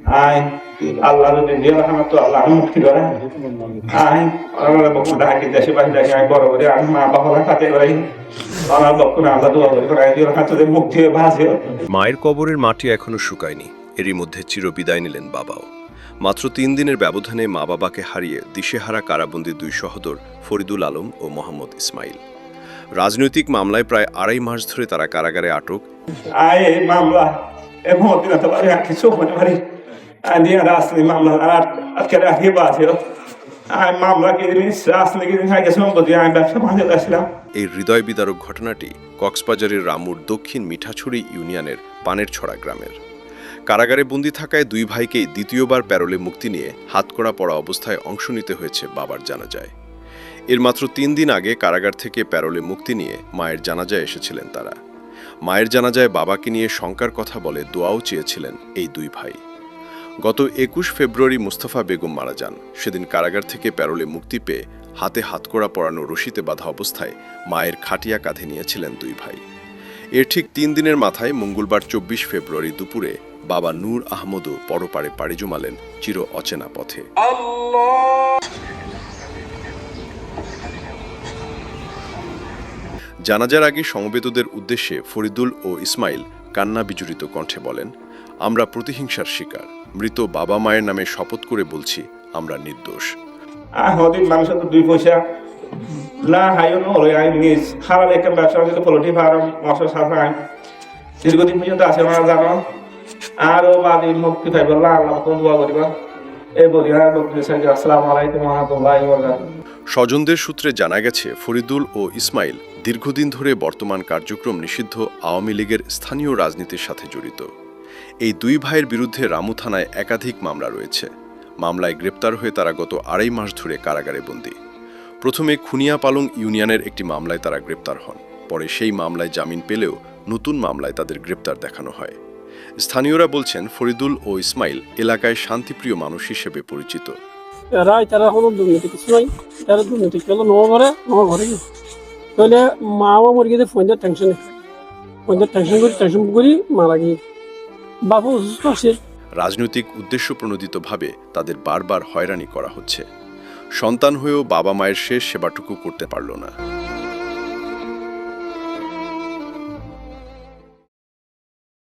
I আল্লাহ যদি দিয়ে রাখা তো আল্লাহ মুক্তি করে আই আমার বক্ষ ঢাকি দেশে বাড়ি দেখে আমি বড় করে আমি মা বাবা কাছে করে আমার বক্ষ না আল্লাহ দোয়া করে দিয়ে রাখা তোদের মুক্তি হয়ে ভাসে। মায়ের কবরের মাটি এখনো শুকায়নি, এরই মধ্যে চিরবিদায় নিলেন বাবাও। মাত্র ৩ দিনের ব্যবধানে মা বাবাকে হারিয়ে দিশেহারা কারাবন্দী দুই সহোদর ফরিদুল আলম ও মোহাম্মদ ইসমাইল। রাজনৈতিক মামলায় প্রায় ২.৫ মাস ধরে তারা কারাগারে আটক। আই এই মামলা এ মুহূর্তে না তো পারে কিছু হতে পারি দিয়ে রাজনীতি মামলা আর আজকে রাখি বাসে আমি মামলা কি জিনিস রাজনীতি জিনিস আগে সম্পত্তি আমি ব্যবসা বাঁধে আসছিলাম। এই হৃদয় বিদারক ঘটনাটি কক্সবাজারের রামুর দক্ষিণ মিঠাছড়ি ইউনিয়নের পানেরছড়া গ্রামের। কারাগারে বন্দী থাকায় দুই ভাইকেই দ্বিতীয়বার প্যারোলে মুক্তি নিয়ে হাতকড়া পড়া অবস্থায় অংশ নিতে হয়েছে বাবার জানাজায়। এর মাত্র ৩ দিন আগে কারাগার থেকে প্যারোলে মুক্তি নিয়ে মায়ের জানাজায় এসেছিলেন তারা। মায়ের জানাজায় বাবাকে নিয়ে শঙ্কার কথা বলে দোয়াও চেয়েছিলেন এই দুই ভাই। গত ২১ ফেব্রুয়ারি মুস্তাফা বেগম মারা যান। সেদিন কারাগার থেকে প্যারোলে মুক্তি পেয়ে হাতে হাতকড়া পরানো রশিতে বাঁধা অবস্থায় মায়ের খাটিয়া কাঁধে নিয়েছিলেন দুই ভাই। এর ঠিক ৩ দিনের মাথায় মঙ্গলবার ২৪ ফেব্রুয়ারি দুপুরে বাবা নূর আহমদও পরপারে পাড়ি জমালেন চির অচেনা পথে। জানাজার আগে সমবেতদের উদ্দেশ্যে ফরিদুল ও ইসমাইল কান্না বিজড়িত কণ্ঠে বলেন, আমরা প্রতিহিংসার শিকার। মৃত বাবা মায়ের নামে শপথ করে বলছি, আমরা নির্দোষ। হদিন মানুষের তো ২ পয়সা না হাইও নয় আই নিজ হারাল একটা ব্যবসা কিন্তু পোলট্রি ফার্ম মশা সাফাই দীর্ঘদিন পর্যন্ত আছে আমার জানো আরও বাদী মুক্তি পাই বললাম আল্লাহ কোন দোয়া করিবা এই বলি আর বক্তি সাইজ আসসালামু আলাইকুম ওয়া রাহমাতুল্লাহি ওয়া বারাকাতুহু। স্বজনদের সূত্রে জানা গেছে ফরিদুল ও ইসমাইল দীর্ঘদিন ধরে বর্তমান কার্যক্রম নিষিদ্ধ আওয়ামী লীগের স্থানীয় রাজনীতির সাথে জড়িত। এই দুই ভাইয়ের বিরুদ্ধে রামু থানায় একাধিক মামলা রয়েছে। মামলায় গ্রেপ্তার হয়ে তারা গত ২.৫ মাস ধরে কারাগারে বন্দী। প্রথমে খুনিয়াপালং ইউনিয়নের একটি মামলায় তারা গ্রেপ্তার হন। পরে সেই মামলায় জামিন পেলেও নতুন মামলায় তাদের গ্রেপ্তার দেখানো হয়। স্থানীয়রা বলছেন ফরিদুল ও ইসমাইল এলাকায় শান্তিপ্রিয় মানুষ হিসেবে পরিচিত। তারা কোনো দুর্নীতি কিছু নাই, তারা দুর্নীতি করলো ঘরে তাহলে মাও মরে গেছে ফোনের টেনশন করি মারা গিয়ে বাবু অসুস্থ আছে। রাজনৈতিক উদ্দেশ্য প্রণোদিতভাবে তাদের বারবার হয়রানি করা হচ্ছে। সন্তান হয়েও বাবা মায়ের শেষ সেবাটুকু করতে পারল না।